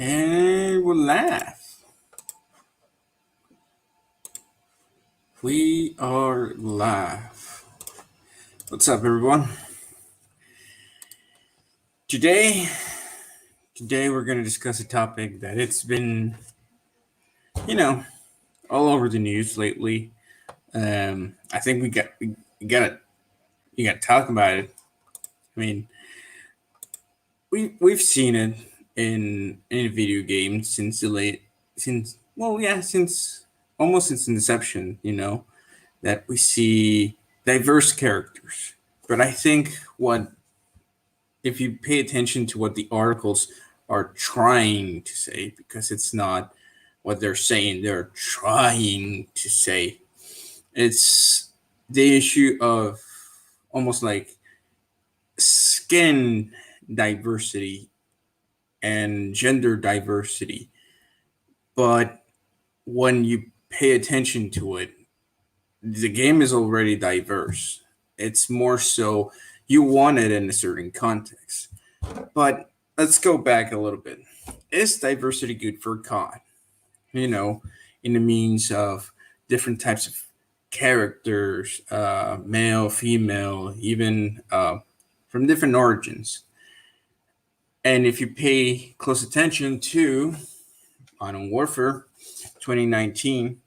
And we'll laugh. We are live. What's up, everyone? Today, today we're going to discuss a topic that it's been, you know, all over the news lately. I think we got to talk about it. I mean, we've seen it in video games since almost since inception. That we see diverse characters. But I think what if you pay attention to what the articles are trying to say, because it's not what they're saying, they're trying to say. It's the issue of almost like skin diversity and gender diversity. But when you pay attention to it, the game is already diverse. It's more so you want it in a certain context. But let's go back a little bit. Is diversity good for COD? In the means of different types of characters, male, female, even from different origins. And if you pay close attention to Modern Warfare 2019,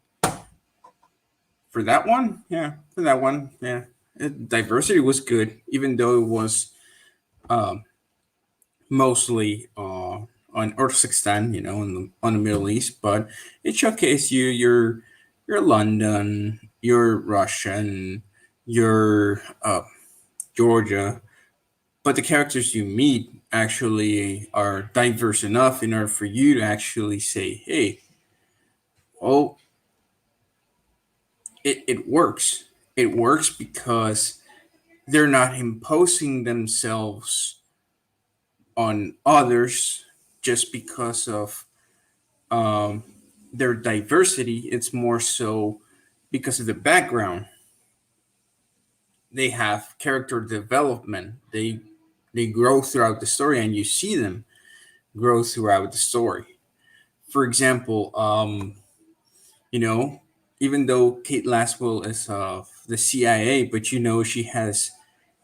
for that one, diversity was good, even though it was mostly on Urzikstan, on the Middle East, but it showcased you're London, you're Russian, you're Georgia, but the characters you meet actually are diverse enough in order for you to actually say, hey, well, it works. It works because they're not imposing themselves on others just because of their diversity. It's more so because of the background. They have character development. They grow throughout the story, and you see them grow throughout the story. For example, even though Kate Laswell is of the CIA, but she has,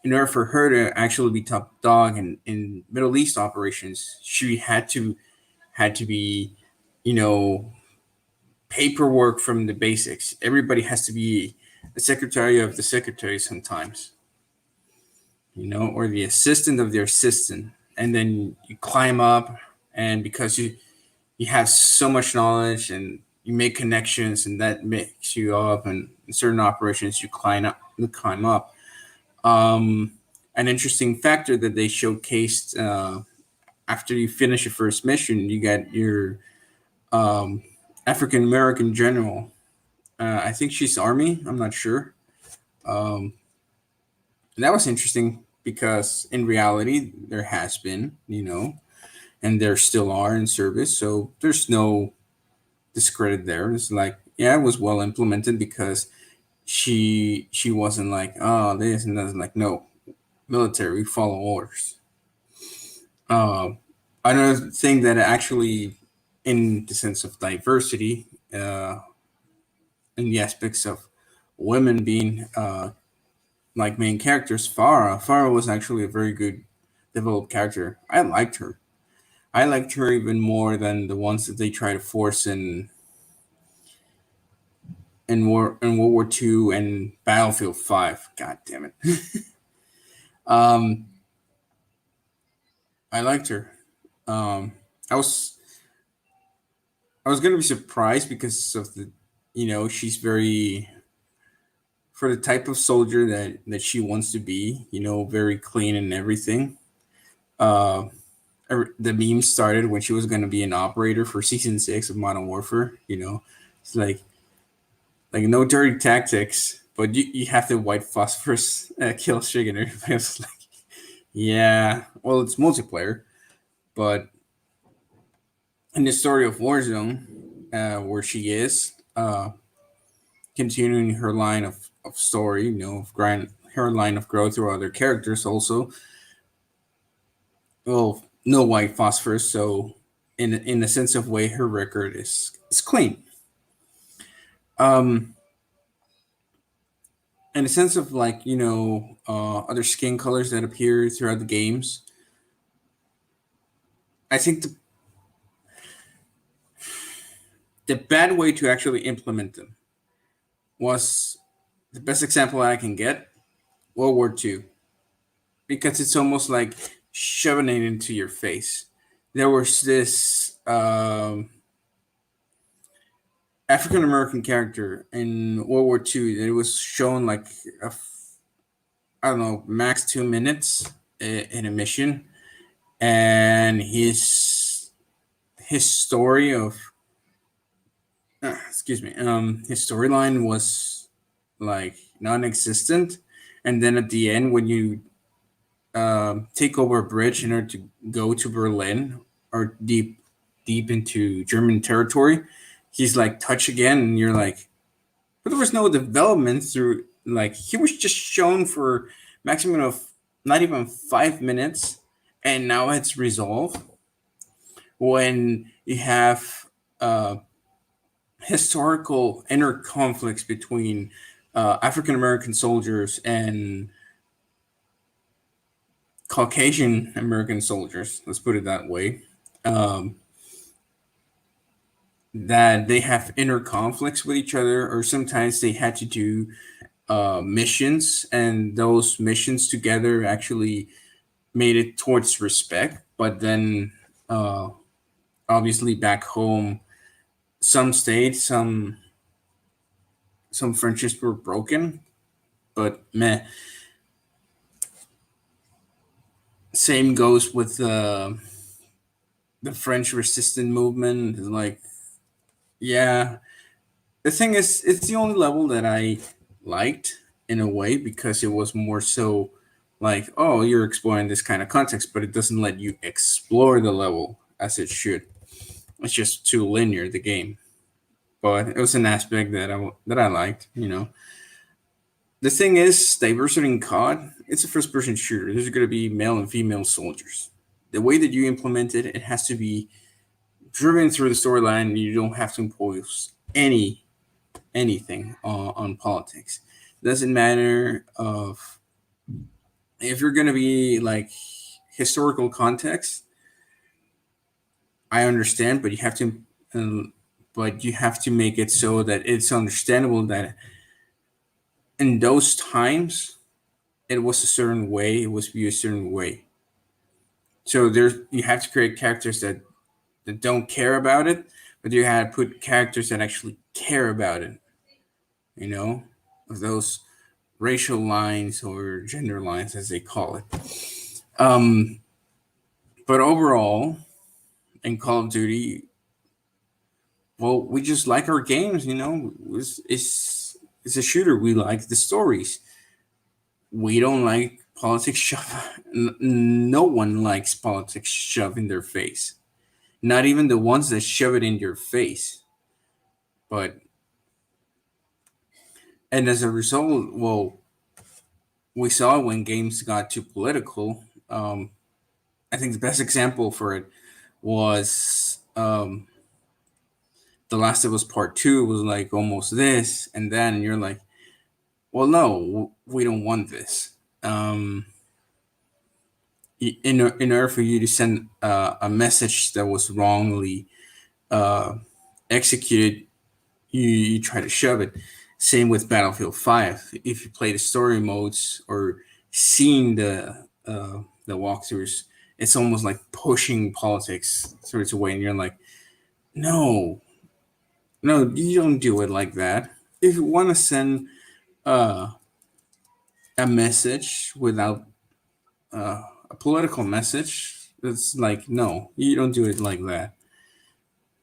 in order for her to actually be top dog in Middle East operations, she had to be, paperwork from the basics. Everybody has to be the secretary of the secretary sometimes, or the assistant of the assistant. And then you climb up, and because you have so much knowledge and you make connections, and that makes you up, and in certain operations you climb up. An interesting factor that they showcased, after you finish your first mission, you get your African American general. I think she's Army. I'm not sure. Um, and that was interesting because in reality, there has been, and there still are in service. So there's no discredit there. It's like, yeah, it was well implemented because she wasn't like, oh, this and that. Like, no, military, we follow orders. Uh, Another thing that actually, in the sense of diversity, in the aspects of women being like main characters, Farah was actually a very good developed character. I liked her. I liked her even more than the ones that they try to force in World War II and Battlefield 5. God damn it. um, I liked her. Um, I was I was gonna be surprised because of the, she's very, for the type of soldier that she wants to be, very clean and everything. Uh, the meme started when she was gonna be an operator for season 6 of Modern Warfare. It's like no dirty tactics, but you have the white phosphorus kill streak, and everybody was like, yeah, well, it's multiplayer, but in the story of Warzone, where she is continuing her line of story, her line of growth through other characters also. Well, no white phosphorus, so in the sense of way her record is clean. Um, in the sense of like other skin colors that appear throughout the games, I think the bad way to actually implement them was the best example I can get, World War II, because it's almost like shoving it into your face. There was this African American character in World War II that it was shown like I don't know, max 2 minutes in a mission, and his story of excuse me, his storyline was like non-existent, and then at the end when you take over a bridge in order to go to Berlin or deep into German territory, he's like touch again, and you're like, but there was no development through. Like he was just shown for maximum of not even 5 minutes, and now it's resolved. When you have historical inner conflicts between African American soldiers and Caucasian American soldiers, let's put it that way, um, that they have inner conflicts with each other, or sometimes they had to do missions, and those missions together actually made it towards respect. But then, obviously, back home, some stayed, some friendships were broken. But meh, same goes with the French resistance movement. Like, yeah, the thing is, it's the only level that I liked in a way because it was more so like, oh, you're exploring this kind of context, but it doesn't let you explore the level as it should. It's just too linear, the game. But it was an aspect that I liked. The thing is, diversity in COD. It's a first-person shooter. There's going to be male and female soldiers. The way that you implement it, it has to be driven through the storyline. You don't have to impose anything on politics. It doesn't matter of if you're going to be like historical context. I understand, but you have to make it so that it's understandable that in those times it was a certain way, it was viewed a certain way. So you have to create characters that don't care about it, but you have to put characters that actually care about it. Those racial lines or gender lines, as they call it. Um, but overall, in Call of Duty, well, we just like our games. It's a shooter. We like the stories. We don't like politics shove. No one likes politics shoved in their face. Not even the ones that shove it in your face. But and as a result, well, we saw when games got too political. I think the best example for it was The Last of Us Part Two. Was like almost this, and then you're like, well, no, we don't want this. In order for you to send a message that was wrongly uh, executed, you try to shove it. Same with Battlefield 5. If you play the story modes or seeing the walkthroughs, it's almost like pushing politics sorts of way, and you're like, no, no, you don't do it like that. If you want to send uh, a message without a political message, it's like, no, you don't do it like that.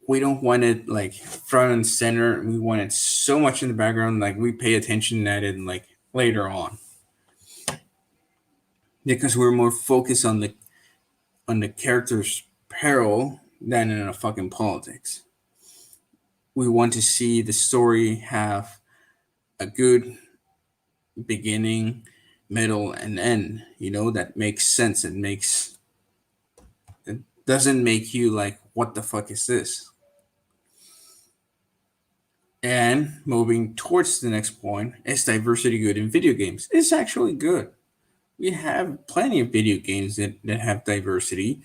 We don't want it like front and center. We want it so much in the background, like we pay attention at it like later on, because we're more focused on the character's peril than in a fucking politics. We want to see the story have a good beginning, middle, and end. That makes sense. It doesn't make you like, what the fuck is this? And moving towards the next point, is diversity good in video games? It's actually good. We have plenty of video games that have diversity,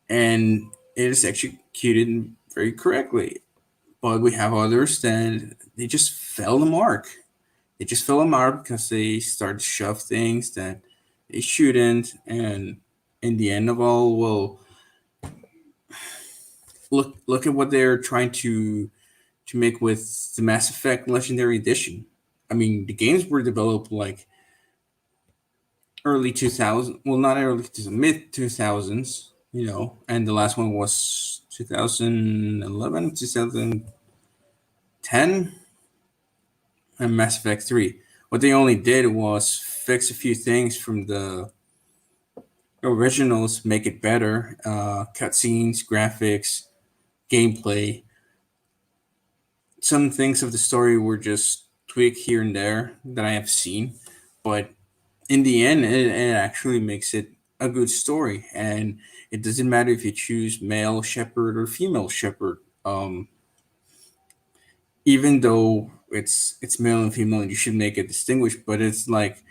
and it is executed very correctly. But we have others that they just fell the mark. They just fell the mark because they started to shove things that they shouldn't, and in the end of all, well, look at what they're trying to make with the Mass Effect Legendary Edition. I mean, the games were developed like early 2000, well, not early 2000, mid 2000s, you know, and the last one was 2011, 2010, and Mass Effect 3. What they only did was fix a few things from the originals, make it better, cutscenes, graphics, gameplay. Some things of the story were just tweaked here and there that I have seen, but in the end, it actually makes it a good story, and it doesn't matter if you choose male shepherd or female shepherd. Even though it's male and female, and you should make it distinguished, but it's like,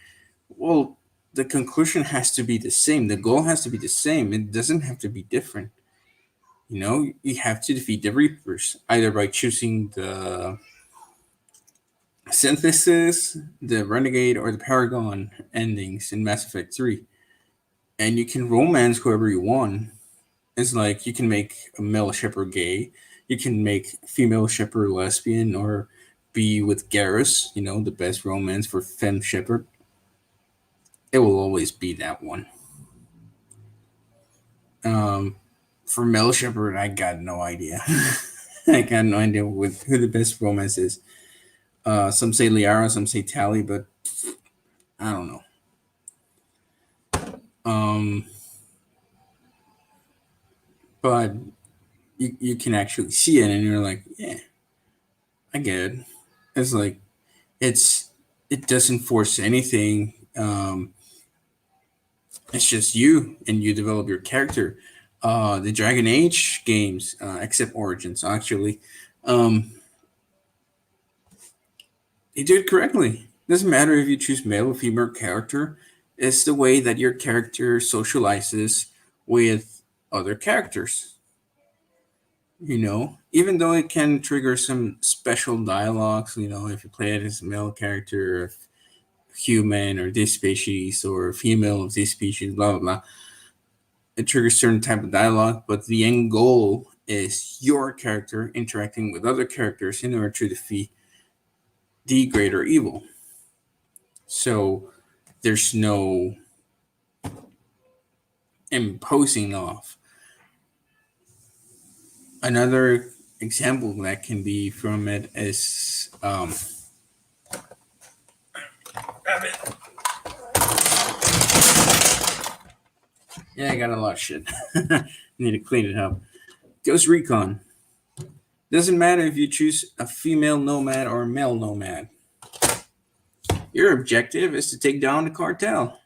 well, the conclusion has to be the same. The goal has to be the same. It doesn't have to be different. You know, you have to defeat the Reapers either by choosing the Synthesis, the Renegade, or the Paragon endings in Mass Effect 3. And you can romance whoever you want. It's like you can make a male shepherd gay, you can make female shepherd lesbian, or be with Garrus, you know, the best romance for femme shepherd. It will always be that one. For male shepherd, I got no idea. I got no idea who the best romance is. Some say Liara, some say Tally, but I don't know. But you can actually see it, and you're like, yeah, I get it. It's like it doesn't force anything. It's just you, and you develop your character. The Dragon Age games, except Origins, actually, they do it correctly. It doesn't matter if you choose male or female character. It's the way that your character socializes with other characters. You know, even though it can trigger some special dialogues, you know, if you play it as a male character, human or this species, or female of this species, blah blah blah. It triggers certain type of dialogue, but the end goal is your character interacting with other characters in order to defeat the greater evil. So there's no imposing off. Another example that can be from it is yeah, I got a lot of shit. Need to clean it up. Ghost Recon. Doesn't matter if you choose a female nomad or a male nomad. Your objective is to take down the cartel.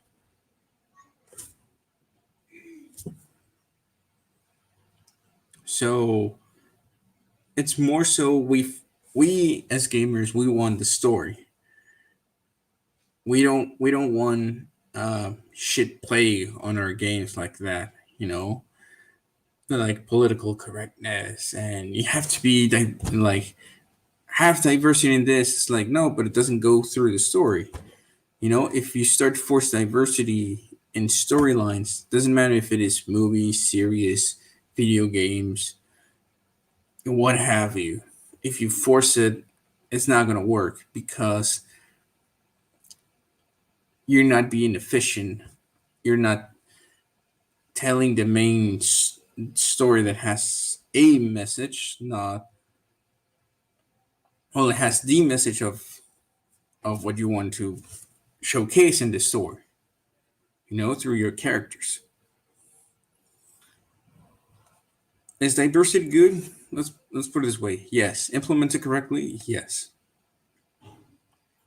So it's more so we as gamers, we want the story. We don't want shit play on our games like that, you know, like political correctness, and you have to be like have diversity in this. It's like, no, but it doesn't go through the story. You know, if you start to force diversity in storylines, doesn't matter if it is movies, series, video games, what have you. If you force it, it's not going to work because you're not being efficient. You're not telling the main story that has a message, not, well, it has the message of what you want to showcase in the story, you know, through your characters. Is diversity good? Let's put it this way. Yes. Implemented correctly? Yes.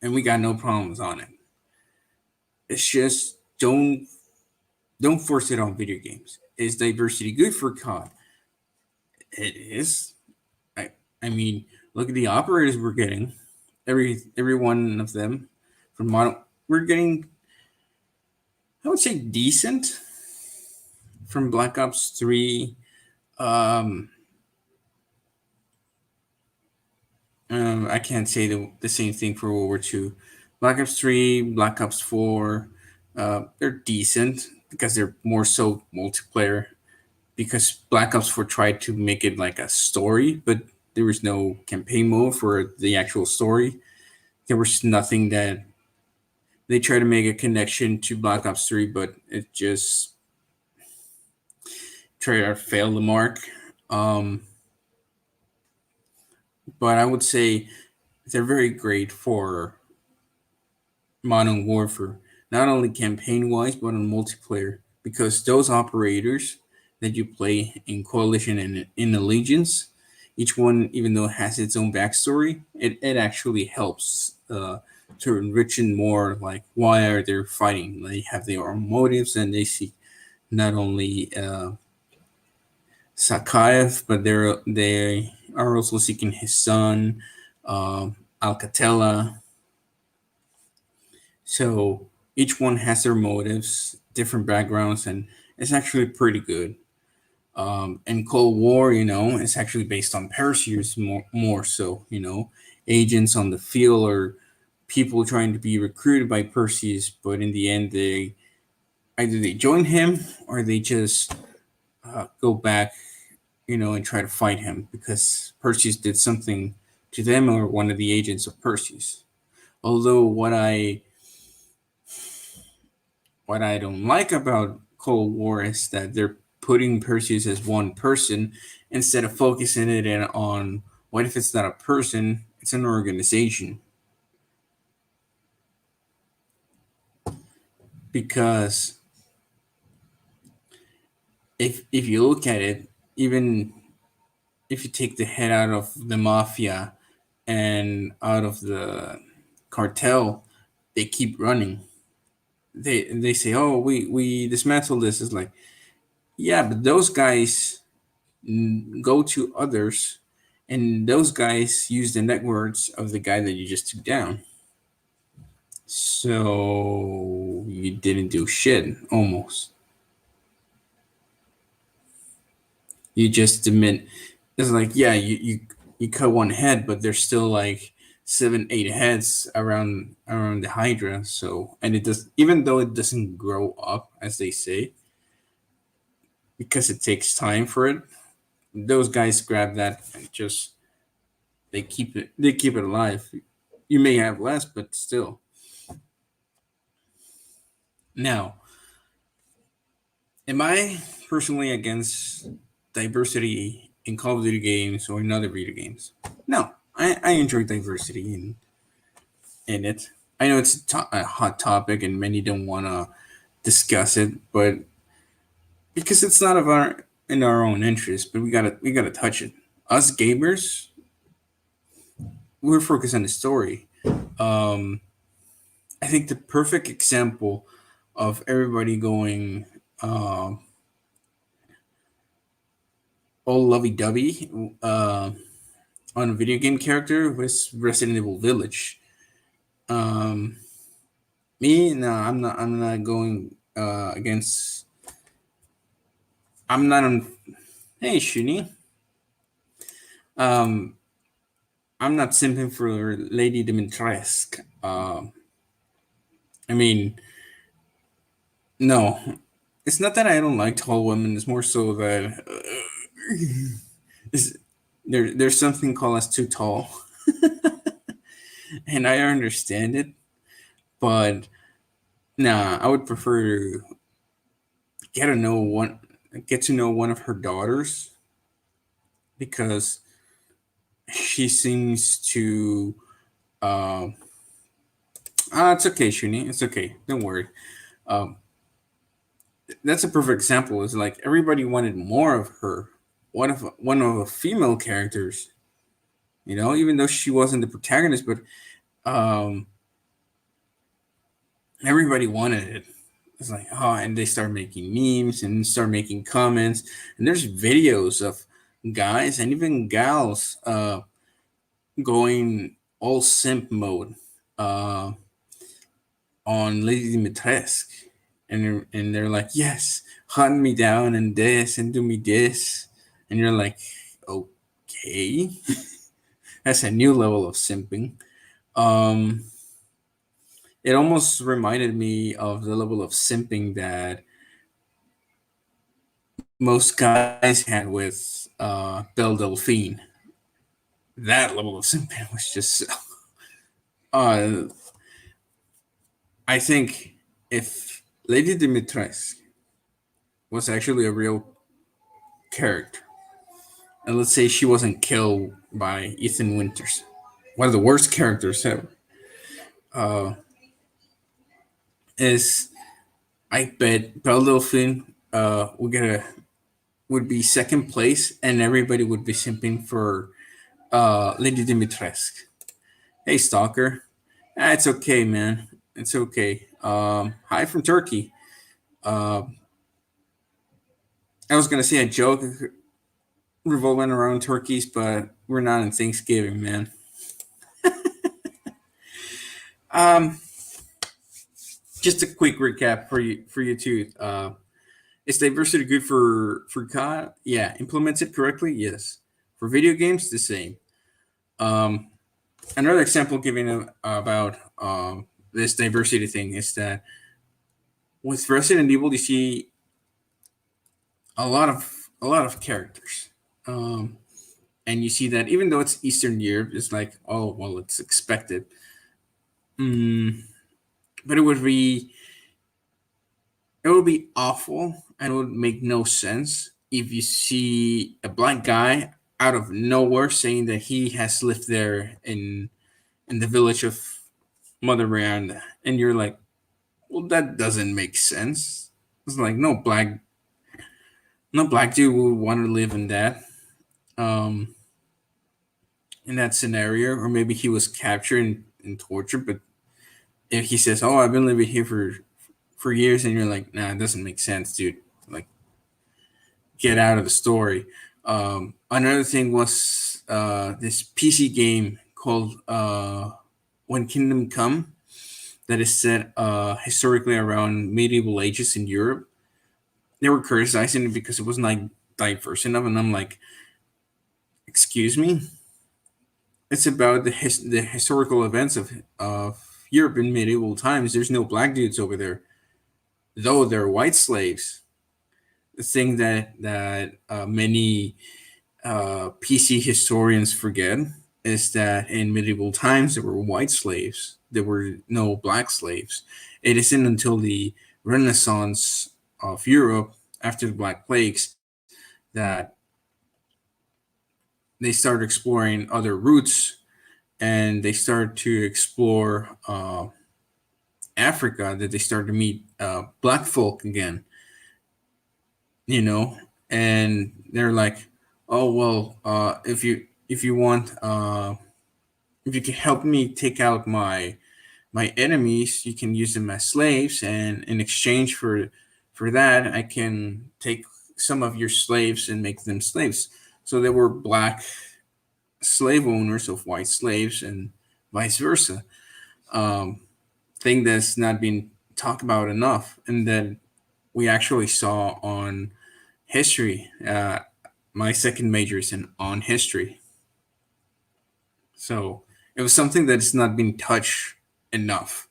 And we got no problems on it. It's just don't force it on video games. Is diversity good for COD? It is. I mean, look at the operators we're getting. Every one of them from Modern. We're getting, I would say, decent from Black Ops 3. Um, I can't say the same thing for World War II. Black Ops 3, Black Ops 4, they're decent because they're more so multiplayer. Because Black Ops 4 tried to make it like a story, but there was no campaign mode for the actual story. There was nothing that they tried to make a connection to Black Ops 3, but it just tried to fail the mark. Um, but I would say they're very great for Modern Warfare, not only campaign wise, but on multiplayer. Because those operators that you play in Coalition and in Allegiance, each one, even though it has its own backstory, it actually helps to enrich it more. Like, why are they fighting? They have their own motives, and they see not only Sakaev, but they are also seeking his son, Alcatela. So each one has their motives, different backgrounds, and it's actually pretty good. And Cold War, it's actually based on parachutes more so, agents on the field or people trying to be recruited by Perseus, but in the end, either they join him or they just go back, and try to fight him because Perseus did something to them or one of the agents of Perseus. Although what I don't like about Cold War is that they're putting Perseus as one person instead of focusing it in on what if it's not a person, it's an organization. Because if you look at it, even if you take the head out of the mafia and out of the cartel, they keep running. They say, "Oh, we dismantle this." It's like, yeah, but those guys go to others, and those guys use the networks of the guy that you just took down. So you didn't do shit, almost. You just admit it's like, yeah, you cut one head, but there's still like 7, 8 heads around the Hydra. So, and it does, even though it doesn't grow up as they say, because it takes time for it. Those guys grab that and just they keep it alive. You may have less, but still. Now, am I personally against diversity in Call of Duty games or in other video games? No, I enjoy diversity in it. I know it's a hot topic and many don't want to discuss it, but because it's not of our in our own interest, but we gotta touch it. Us gamers, we're focused on the story. Um, I think the perfect example of everybody going all lovey-dovey on a video game character was Resident Evil Village. Um, Me, no, I'm not. I'm not going against. I'm not on. Hey, Shuni. Um, I'm not simping for Lady Dimitrescu. I mean, no, it's not that I don't like tall women. It's more so that is there's something called as too tall, and I understand it, but nah, I would prefer to get to know one of her daughters because she seems to. Uh, it's okay, Shuni. It's okay. Don't worry. Um, that's a perfect example. It's like everybody wanted more of her. One of the female characters, even though she wasn't the protagonist, but um, everybody wanted it. It's like, and they start making memes and start making comments, and there's videos of guys and even gals going all simp mode uh, on Lady Dimitrescu. And they're like, yes, hunt me down and this and do me this. And you're like, okay, that's a new level of simping. Um, it almost reminded me of the level of simping that most guys had with Belle Delphine. That level of simping was just. Uh, I think if Lady Dimitrescu was actually a real character, and let's say she wasn't killed by Ethan Winters, one of the worst characters ever, uh, is I bet Belle Delphine would be second place, and everybody would be simping for Lady Dimitrescu. Hey, stalker. It's okay, man. It's okay. Hi from Turkey. Uh, I was gonna say a joke revolving around turkeys, but we're not in Thanksgiving, man. Um, just a quick recap for you too. Is diversity good for COD? Yeah. Implemented correctly? Yes. For video games, the same. Um, Another example given about this diversity thing is that with Resident Evil, you see a lot of characters, and you see that even though it's Eastern Europe, it's like, oh well, it's expected. Mm, but it would be awful and it would make no sense if you see a black guy out of nowhere saying that he has lived there in the village of Mother Miranda, and you're like, well, that doesn't make sense. It's like no black dude would want to live um in that scenario, or maybe he was captured and tortured. But if he says, "Oh, I've been living here for years," and you're like, "Nah, it doesn't make sense, dude. Like, get out of the story." Another thing was this PC game called When Kingdom Come that is set historically around medieval ages in Europe. They were criticizing it because it wasn't like diverse enough, and I'm like, excuse me, it's about the historical events of Europe in medieval times. There's no black dudes over there, though they're white slaves. The thing that many PC historians forget is that in medieval times there were white slaves. There were no black slaves. It isn't until the Renaissance of Europe after the Black Plagues that they started exploring other routes and they started to explore Africa, that they started to meet black folk again, you know, and they're like, oh well, if you want, if you can help me take out my enemies, you can use them as slaves, and in exchange for that, I can take some of your slaves and make them slaves. So there were black slave owners of white slaves and vice versa. Um, Thing that's not been talked about enough, and that we actually saw on history. My second major is on history, so it was something that's not been touched enough.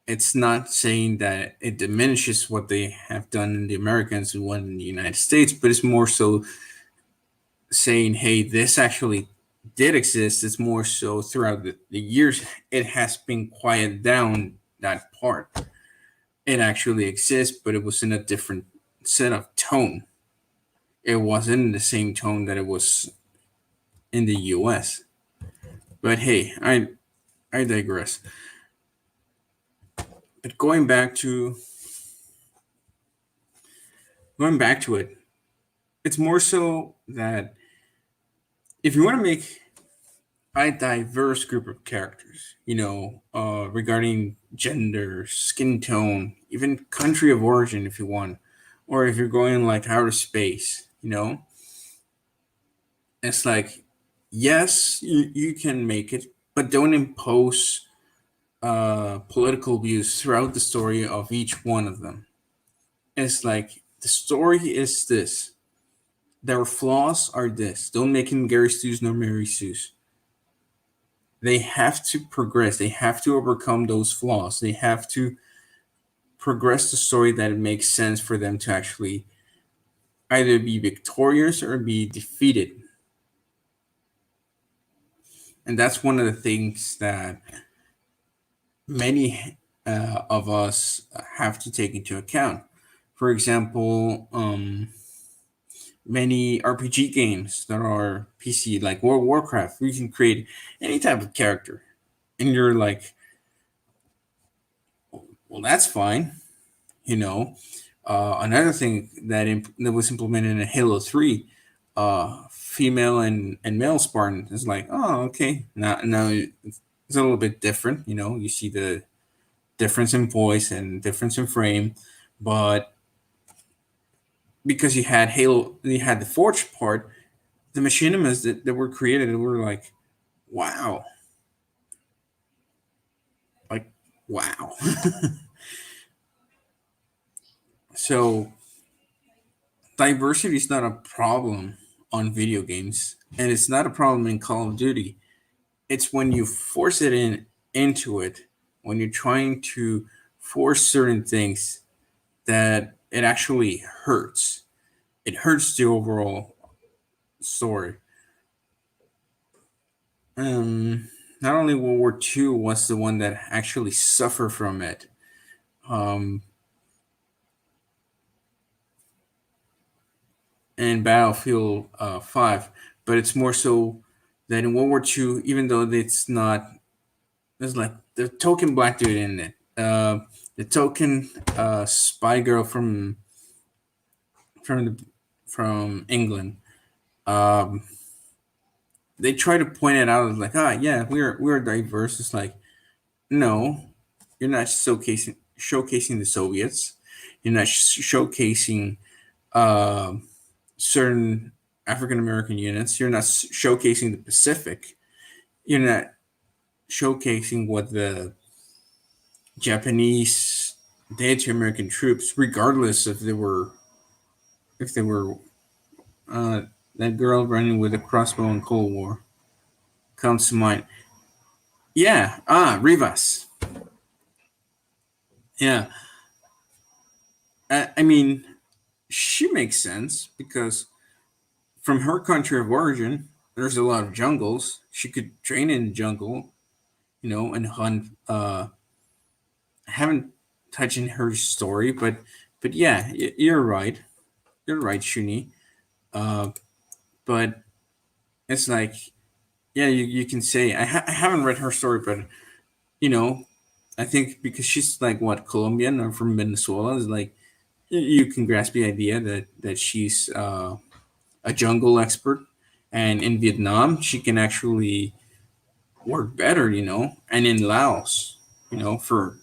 It's not saying that it diminishes what they have done in the Americans who won in the United States, but it's more so saying, hey, this actually did exist. It's more so throughout the years, it has been quieted down, that part. It actually exists, but it was in a different set of tone. It wasn't in the same tone that it was in the US. But hey, I digress. But going back to it, it's more so that if you want to make a diverse group of characters, regarding gender, skin tone, even country of origin, if you want, or if you're going like outer space, It's like, yes, you can make it, but don't impose political views throughout the story of each one of them. It's like the story is this. Their flaws are this. Don't make him Gary Stu's nor Mary Sue's. They have to progress. They have to overcome those flaws. They have to progress the story that it makes sense for them to actually either be victorious or be defeated. And that's one of the things that many of us have to take into account. For example, many RPG games that are PC, like World of Warcraft, you can create any type of character. And you're like, well, that's fine. You know, another thing that was implemented in Halo 3, female and male Spartan is like, oh, okay. Now it's a little bit different. You know, you see the difference in voice and difference in frame, but because you had the Forge part, the machinimas that were created were like, wow, like wow. So diversity is not a problem on video games, and it's not a problem in Call of Duty. It's when you force it into it, when you're trying to force certain things, that it actually hurts. It hurts the overall story. Not only World War II was the one that actually suffered from it, um, and Battlefield 5, but it's more so that in World War II, even though it's not, there's like the token black dude in it, the token spy girl from the, from England. Um, they try to point it out as like, ah, yeah, we're diverse. It's like, no, you're not showcasing the Soviets. You're not showcasing uh, certain African American units. You're not showcasing the Pacific. You're not showcasing what the Japanese did to American troops, regardless if they were uh, that girl running with a crossbow in Cold War comes to mind. Yeah, Rivas. Yeah, I mean, she makes sense because from her country of origin, there's a lot of jungles. She could train in the jungle, you know, and hunt. I haven't touched in her story, but yeah, you're right. You're right, Shuni. Uh, but it's like, yeah, you can say I haven't read her story, but you know, I think because she's like what Colombian or from Venezuela, is like you can grasp the idea that she's a jungle expert, and in Vietnam she can actually work better, you know, and in Laos, you know, for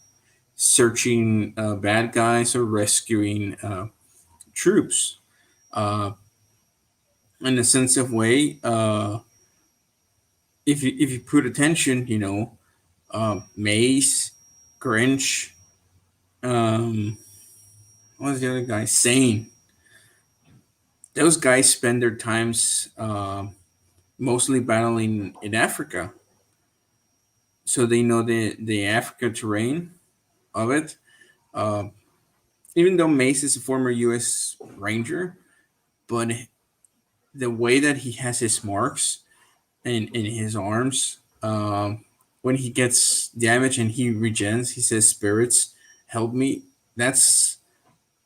searching bad guys or rescuing troops. Uh, in a sense of way, if you put attention, you know, Mace, Grinch, um, what was the other guy? Sane. Those guys spend their times mostly battling in Africa, so they know the Africa terrain of it. Uh, Even though Mace is a former U.S. Ranger, but the way that he has his marks in his arms, when he gets damaged and he regens, he says, "Spirits, help me." That's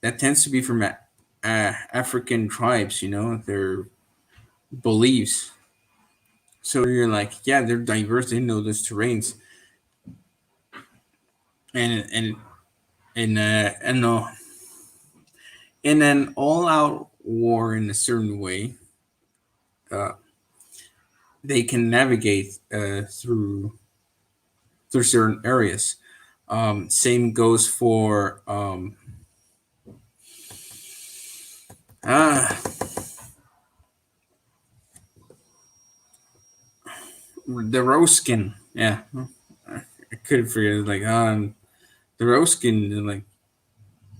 that tends to be from African tribes, you know, their beliefs. So you're like, yeah, they're diverse. They know those terrains, and and and no, in an all-out war in a certain way, uh, they can navigate through certain areas. Same goes for ah the rose skin. Yeah, I couldn't forget it. Like the rose skin, like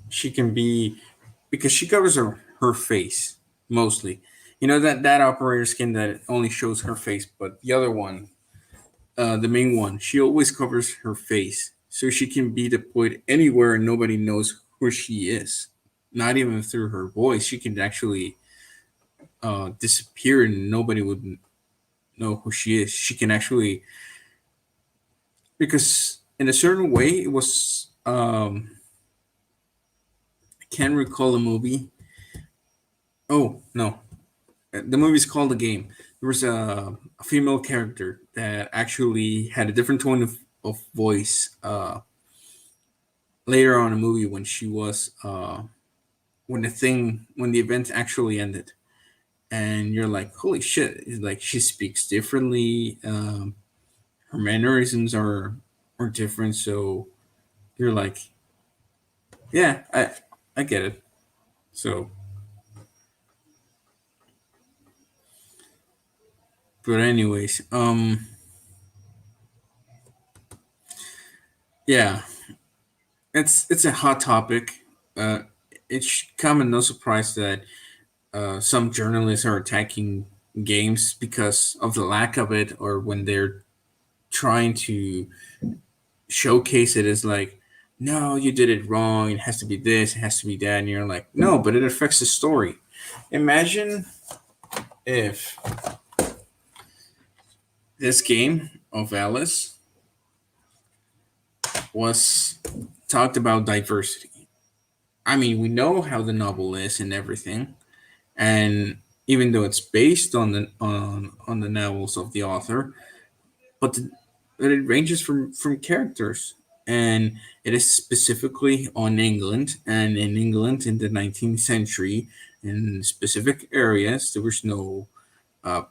she can be because she covers her face mostly. You know that operator skin that only shows her face, but the other one, the main one, she always covers her face, so she can be deployed anywhere and nobody knows who she is. Not even through her voice, she can actually disappear and nobody would know who she is. She can actually, because in a certain way, it was. I can't recall the movie. Oh no, the movie's called The Game. There was a female character that actually had a different tone of voice later on in the movie when she was when the event actually ended, and you're like, holy shit! It's like she speaks differently. Her mannerisms are different, so you're like, yeah, I get it. So, but anyways, yeah, it's a hot topic. Uh, it should come as no surprise that some journalists are attacking games because of the lack of it, or when they're trying to showcase it as like, no, you did it wrong. It has to be this. It has to be that. And you're like, no, but it affects the story. Imagine if this game of Alice was talked about diversity. I mean, we know how the novel is and everything, and even though it's based on the novels of the author, but it ranges from characters, and it is specifically on England, and in England in the 19th century, in specific areas, there was no uh,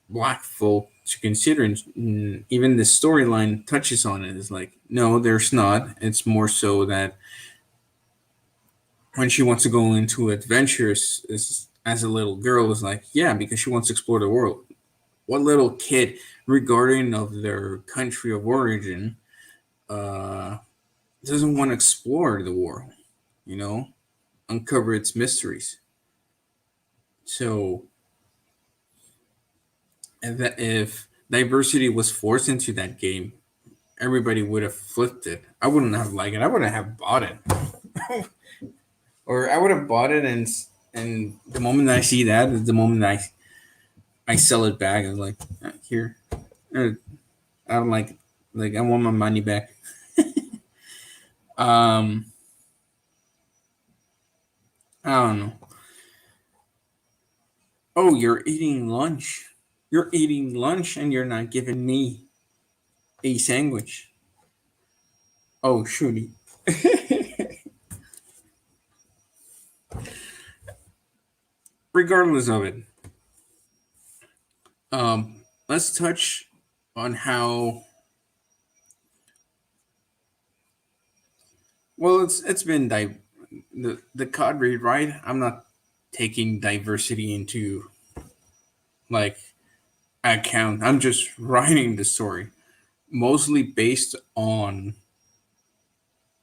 black folk to consider. And even the storyline touches on it. It's like, no, there's not. It's more so that when she wants to go into adventures as a little girl, is like, yeah, because she wants to explore the world. What little kid, regarding of their country of origin, uh, doesn't want to explore the world, you know, uncover its mysteries? So, if diversity was forced into that game, everybody would have flipped it. I wouldn't have liked it. I wouldn't have bought it, or I would have bought it, and the moment I see that is the moment I sell it back. I'm like, here, I don't like it. Like, I want my money back. Um, I don't know. Oh, you're eating lunch. You're eating lunch and you're not giving me a sandwich. Oh, shooty. Regardless of it, let's touch on how well it's been the COD read, right? I'm not taking diversity into like account. I'm just writing the story mostly based on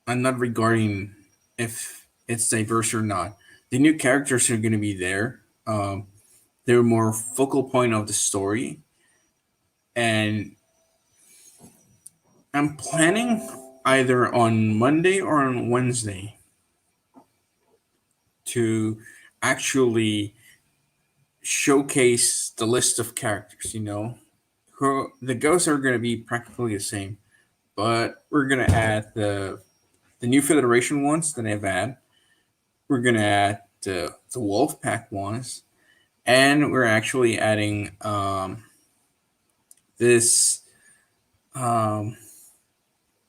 and not regarding if it's diverse or not. The new characters are going to be there. They're more focal point of the story, and I'm planning either on Monday or on Wednesday to actually showcase the list of characters. You know, who the ghosts are going to be practically the same, but we're going to add the new Federation ones that I've had. We're going to add the Wolf Pack ones, and we're actually adding this um,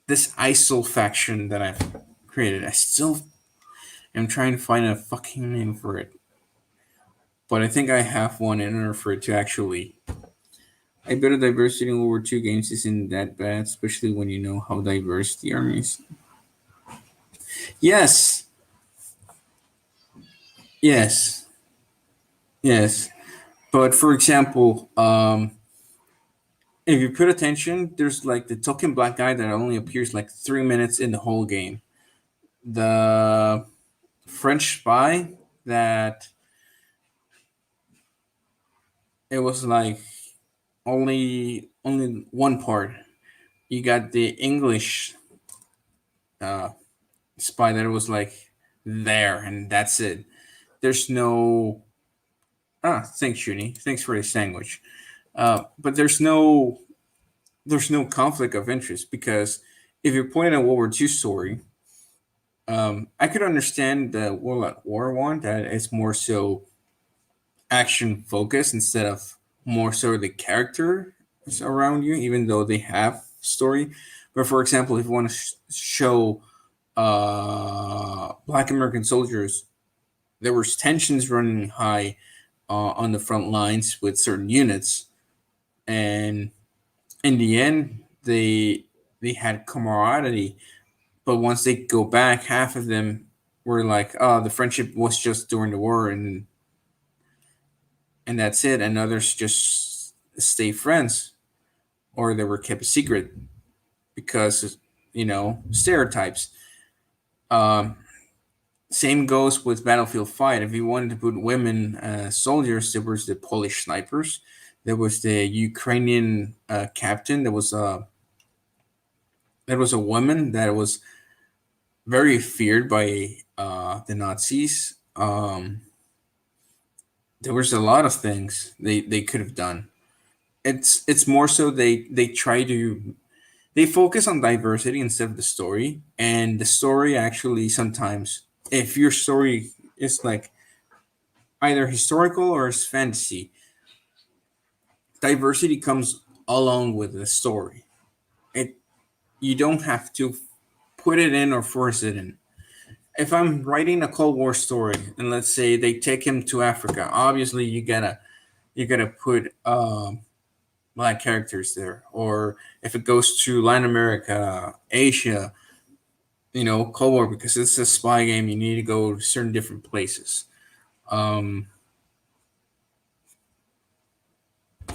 this ISIL faction that I've created. I still am trying to find a fucking name for it, but I think I have one in order for it to actually. I bet a diversity in World War II games isn't that bad, especially when you know how diverse the army is. Yes, yes, yes. But for example, if you put attention, there's like the token black guy that only appears like 3 minutes in the whole game. The French spy that it was like only one part. You got the English uh, spy that was like there, and that's it. There's no thanks, Junie. Thanks for the sandwich. But there's no conflict of interest because if you're playing a World War II story, I could understand the World at War one that it's more so action focused instead of more so the characters around you, even though they have story. But for example, if you want to show Black American soldiers, there was tensions running high on the front lines with certain units, and in the end, they had camaraderie. But once they go back, half of them were like, "Oh, the friendship was just during the war, and that's it," and others just stay friends, or they were kept a secret because stereotypes. Um, Same goes with Battlefield Fight. If you wanted to put women soldiers, there was the Polish snipers, there was the Ukrainian captain, there was a woman that was very feared by the Nazis. There was a lot of things they could have done. It's more so they try to they focus on diversity instead of the story, and the story actually sometimes, if your story is like either historical or it's fantasy, diversity comes along with the story. It You don't have to put it in or force it in. If I'm writing a Cold War story and let's say they take him to Africa, obviously you gotta put black characters there. Or if it goes to Latin America, Asia, Cold War, because it's a spy game, you need to go to certain different places. Um,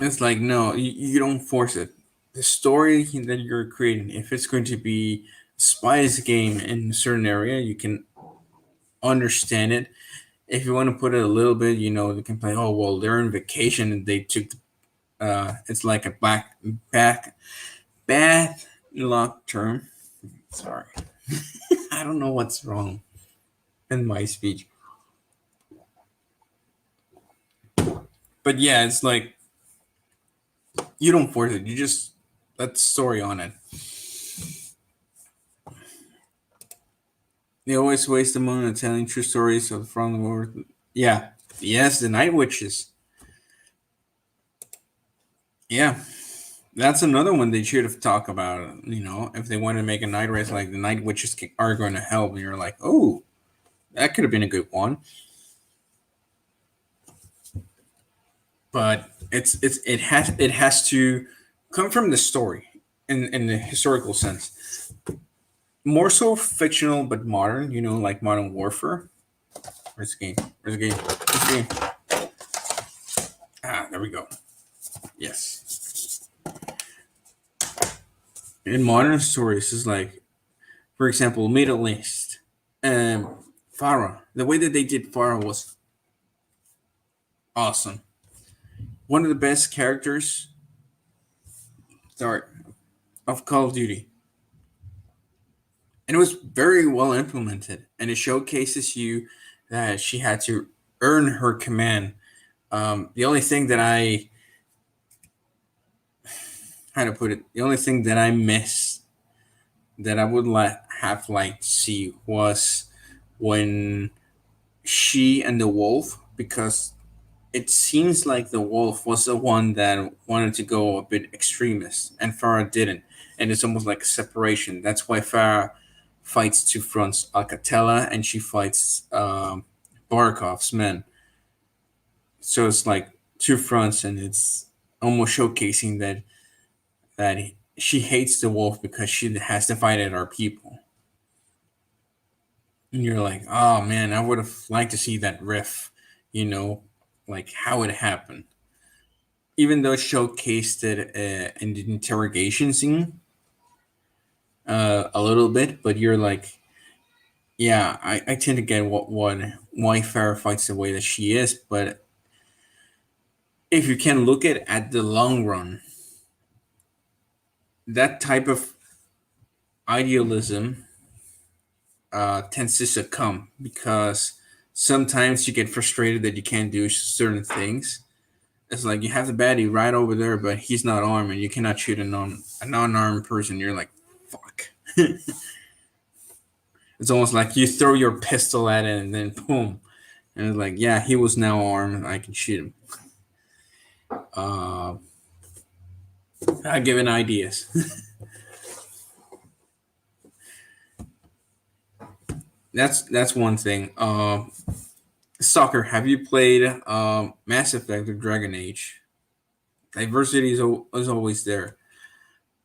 it's like no, you don't force it. The story that you're creating, if it's going to be a spies game in a certain area, you can understand it. If you want to put it a little bit, they can play. Oh well, they're on vacation and they took. It's like a bad luck term. Sorry, I don't know what's wrong in my speech, but yeah, it's like you don't force it. You just let the story on it. They always waste the money on telling true stories of from the world. Yeah, yes, the Night Witches. Yeah, that's another one they should have talked about. If they want to make a night race, like the Night Witches are going to help, and you're like, oh, that could have been a good one. But it has to come from the story in the historical sense. More so fictional, but modern. Like Modern Warfare. Where's the game? Where's the game? Where's the game? There we go. Yes. In modern stories, it's like, for example, Middle East. Farah. The way that they did Farah was awesome. One of the best characters start of Call of Duty. And it was very well implemented. And it showcases you that she had to earn her command. The only thing that how to put it, the only thing that I miss that I would have liked to see was when she and the wolf, because it seems like the wolf was the one that wanted to go a bit extremist and Farah didn't. And it's almost like a separation. That's why Farah fights two fronts, Alcatela, and she fights Barakov's men. So it's like two fronts, and it's almost showcasing that she hates the wolf because she has divided our people. And you're like, oh man, I would have liked to see that riff, you know, like how it happened. even though it showcased it in the interrogation scene a little bit, but you're like, yeah, I tend to get why Farah fights the way that she is, but if you can look at the long run, that type of idealism tends to succumb because sometimes you get frustrated that you can't do certain things. It's like you have the baddie right over there, but he's not armed, and you cannot shoot a non-armed person. You're like, fuck. It's almost like you throw your pistol at it, and then boom, and it's like, yeah, he was now armed. I can shoot him. Uh, I giving ideas. That's one thing. Soccer. Have you played Mass Effect or Dragon Age? Diversity is always there.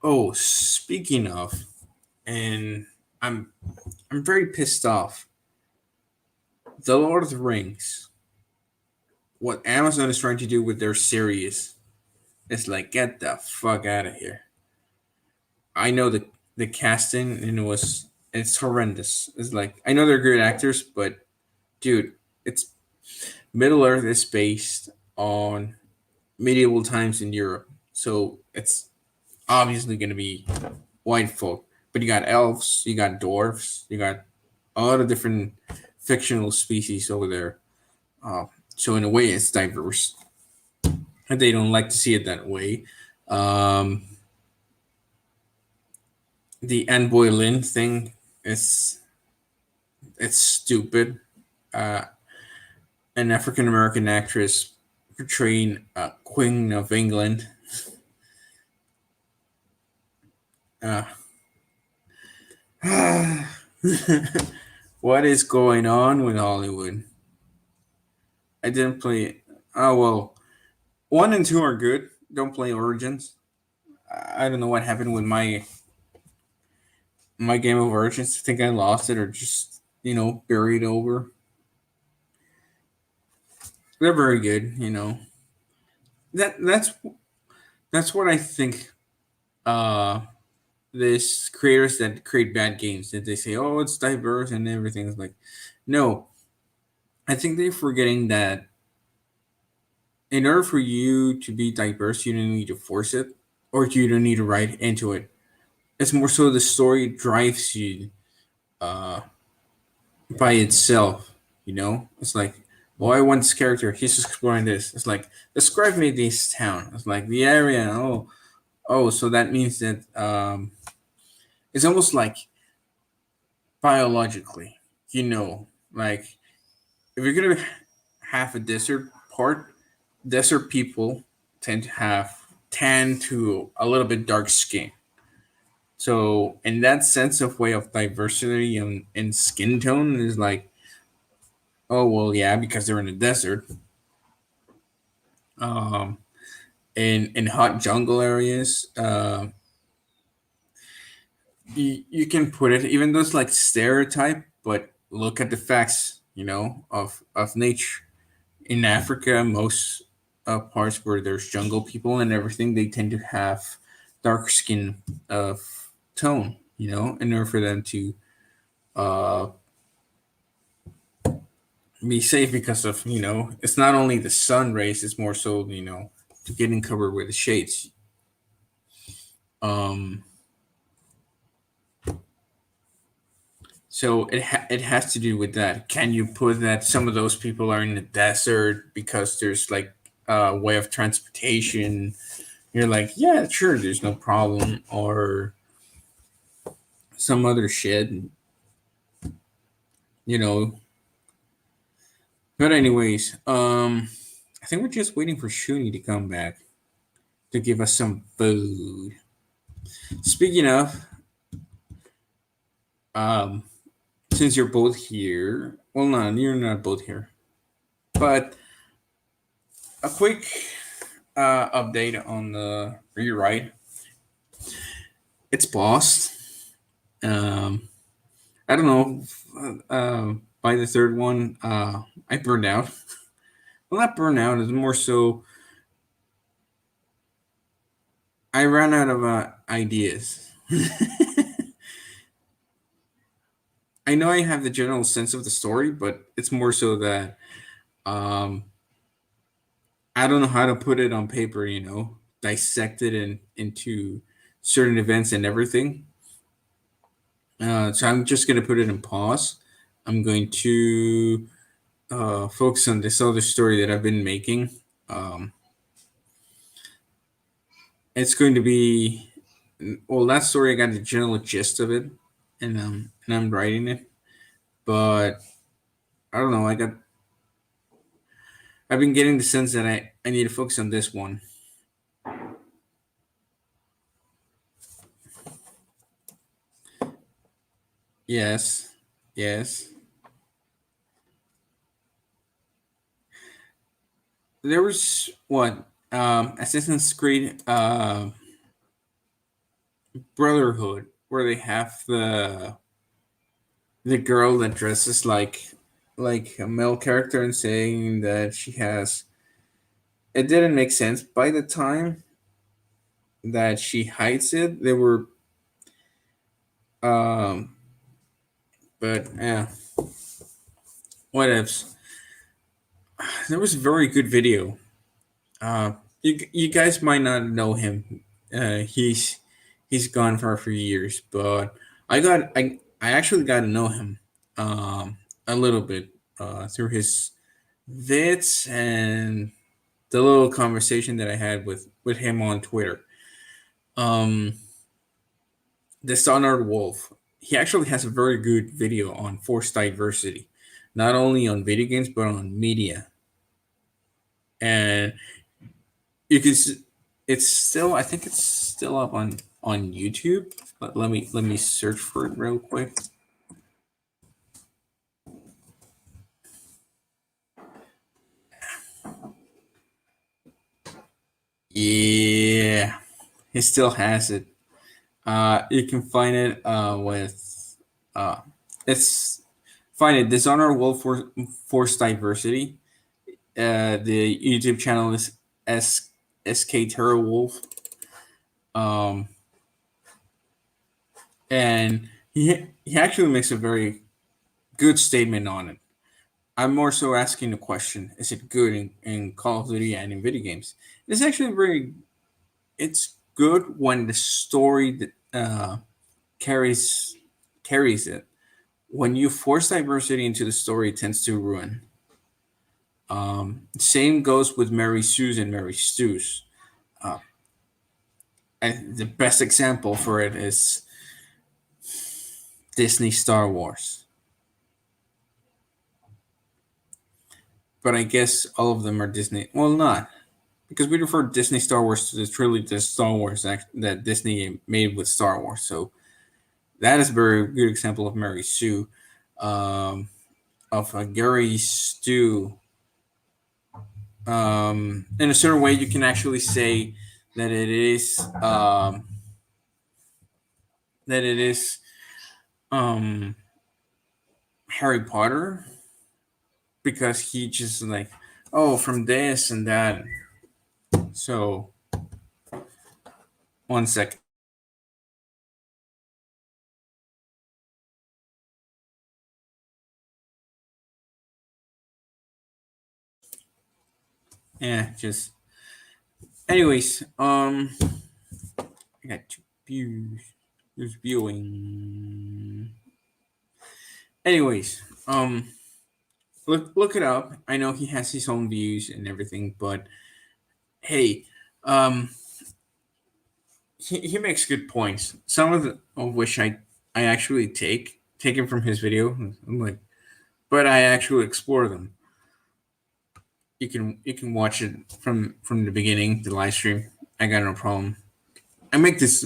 Oh, speaking of, and I'm I'm very pissed off. The Lord of the Rings. What Amazon is trying to do with their series is like, get the fuck out of here. I know the casting and it's horrendous. It's like, I know they're good actors, but dude, it's Middle Earth is based on medieval times in Europe, so it's obviously going to be white folk. But you got elves, you got dwarves, you got a lot of different fictional species over there. Uh, so in a way, it's diverse. And they don't like to see it that way. Um, the Anne Boleyn thing is it's stupid. Uh, an African American actress portraying a Queen of England. Uh, what is going on with Hollywood? I didn't play. Oh well, one and two are good. Don't play Origins. I don't know what happened with my game of Origins. I think I lost it or just buried over. They're very good. That's what I think. Uh, this creators that create bad games that they say, oh, it's diverse and everything is like, no. I think they're forgetting that in order for you to be diverse, you don't need to force it or you don't need to write into it. It's more so the story drives you uh, by itself. It's like, well, I want this character. He's exploring this. It's like, describe me this town. It's like the area. Oh, so that means that it's almost like biologically, like if you're gonna have a desert part, desert people tend to a little bit dark skin. So in that sense of way of diversity and skin tone is like, oh well, yeah, because they're in the desert. Um, in hot jungle areas, you can put it even though it's like stereotype, but look at the facts, of nature. In Africa, most parts where there's jungle people and everything, they tend to have dark skin tone, in order for them to uh, be safe because of, it's not only the sun rays, it's more so, to getting covered with the shades. Um, so it has to do with that. Can you put that some of those people are in the desert because there's like a way of transportation? You're like, yeah, sure, there's no problem, or some other shit, you know. But anyways, I think we're just waiting for Shuni to come back to give us some food. Speaking of, um, since you're both here, well, no, you're not both here, but a quick update on the rewrite. It's paused. Um, I don't know. By the third one, I burned out. Well, not burned out. It's more so I ran out of ideas. I know I have the general sense of the story, but it's more so that um, I don't know how to put it on paper. Dissect it into certain events and everything. So I'm just gonna put it in pause. I'm going to focus on this other story that I've been making. Um, it's going to be well, that story I got the general gist of it, and I'm writing it, but I don't know. I've been getting the sense that I need to focus on this one. Yes, yes. There was what Assassin's Creed Brotherhood, where they have the girl that dresses like a male character and saying that she has. It didn't make sense by the time that she hides it. They were, um, but yeah, what ifs. There was a very good video. You guys might not know him. He's gone for a few years, but I actually got to know him a little bit through his vids and the little conversation that I had with him on Twitter. Um, Dishonored Wolf. He actually has a very good video on forced diversity, not only on video games but on media. And you can. It's still. I think it's still up on YouTube. But let me search for it real quick. Yeah, he still has it. You can find it with it's find it Dishonor Wolf for Force Diversity. The YouTube channel is SK Terror Wolf. Um, and he actually makes a very good statement on it. I'm more so asking the question: is it good in Call of Duty and in video games? It's actually very. It's good when the story that carries carries it. When you force diversity into the story, it tends to ruin. Same goes with Mary Sue's and Mary Stu's. Uh, and the best example for it is Disney Star Wars. But I guess all of them are Disney. Well, not because we refer Disney Star Wars to the truly the Star Wars that Disney made with Star Wars. So that is a very good example of Mary Sue, um, of Gary Stu. In a certain way, you can actually say that it is um, Harry Potter because he just like from this and that. So 1 second. Yeah, just anyways. I got two views. Who's viewing? Anyways, look it up. I know he has his own views and everything, but hey, um, he makes good points. Some of which I actually take him from his video. I'm like, but I actually explore them. You can watch it from the beginning, the live stream. I got no problem. I make this.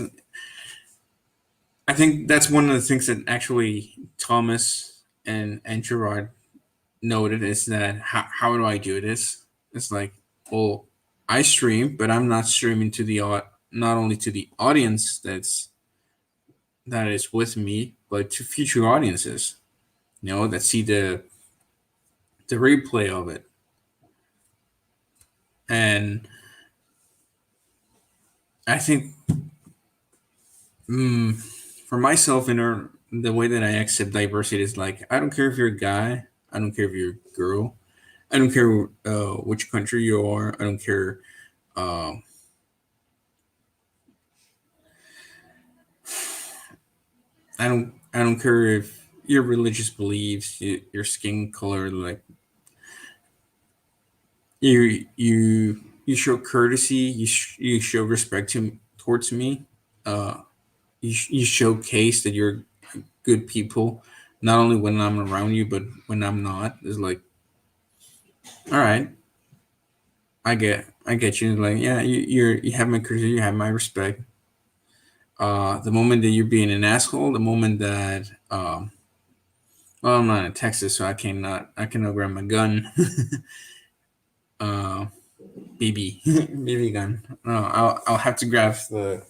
I think that's one of the things that actually Thomas and Gerard noted is that how do I do this? It's like, well, I stream, but I'm not streaming to not only to the audience that is with me, but to future audiences, that see the replay of it. And I think for myself, the way that I accept diversity is like I don't care if you're a guy, I don't care if you're a girl, I don't care which country you are, I don't care. Uh, I don't care if your religious beliefs, your skin color, like you show courtesy, you show respect towards me. Uh, you showcase that you're good people, not only when I'm around you, but when I'm not. It's like, all right, I get you. Like, yeah, you have my courtesy, you have my respect. The moment that you're being an asshole, the moment that well, I'm not in Texas, so I cannot grab my gun. uh, BB BB gun. No, I'll have to grab the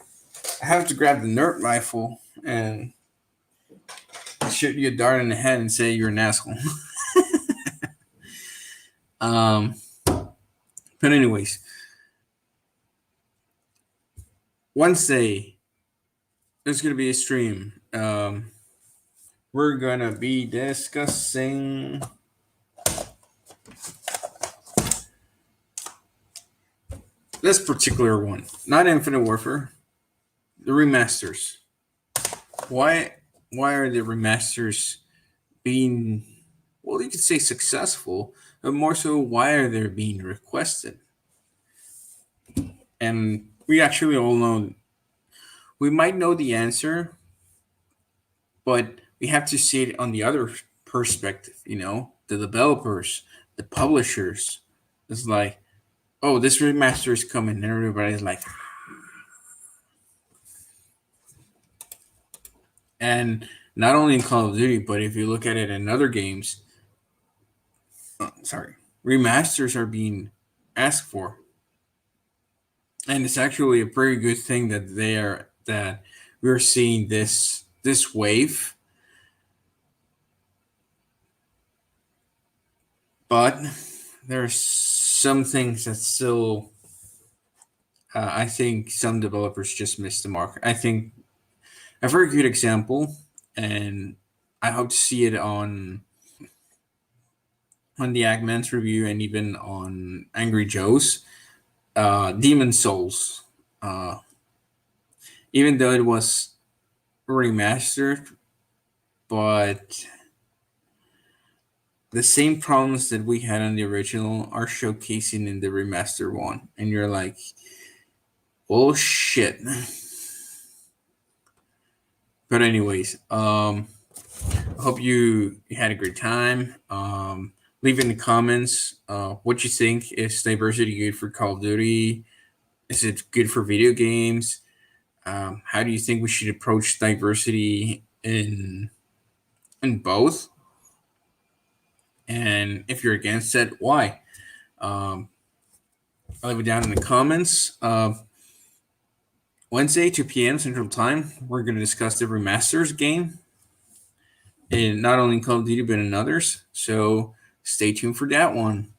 Nerf rifle and shoot you a dart in the head and say you're an asshole. um, but anyways, Wednesday there's gonna be a stream. We're gonna be discussing this particular one, not Infinite Warfare, the remasters. Why why are the remasters being, well, you could say successful, but more so why are they being requested? And we actually all know, we might know the answer, but we have to see it on the other perspective, the developers, the publishers. It's like, oh, this remaster is coming, and everybody's like, and not only in Call of Duty, but if you look at it in other games, sorry, remasters are being asked for, and it's actually a pretty good thing that we're seeing this wave. But there's some things that still, I think some developers just missed the mark. I think a very good example, and I hope to see it on the Eggman's review and even on Angry Joe's. Demon Souls. Uh, Even though it was remastered, but the same problems that we had on the original are showcasing in the remaster one, and you're like, "Oh shit!" But anyways, I hope you had a great time. Leave in the comments what you think. Is diversity good for Call of Duty? Is it good for video games? How do you think we should approach diversity in both? And if you're against it, why? Um, I'll leave it down in the comments. Wednesday, 2 p.m. Central Time, we're going to discuss the remasters game, and not only in Call of Duty but in others. So stay tuned for that one.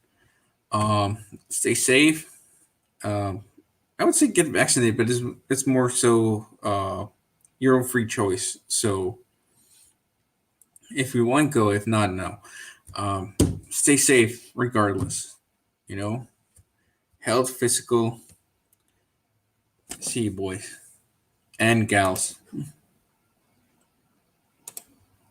Stay safe. Um, I would say get vaccinated, but it's more so your own free choice. So if you want, go. If not, no. Um, Stay safe regardless. You know, health, physical. See you, boys and gals.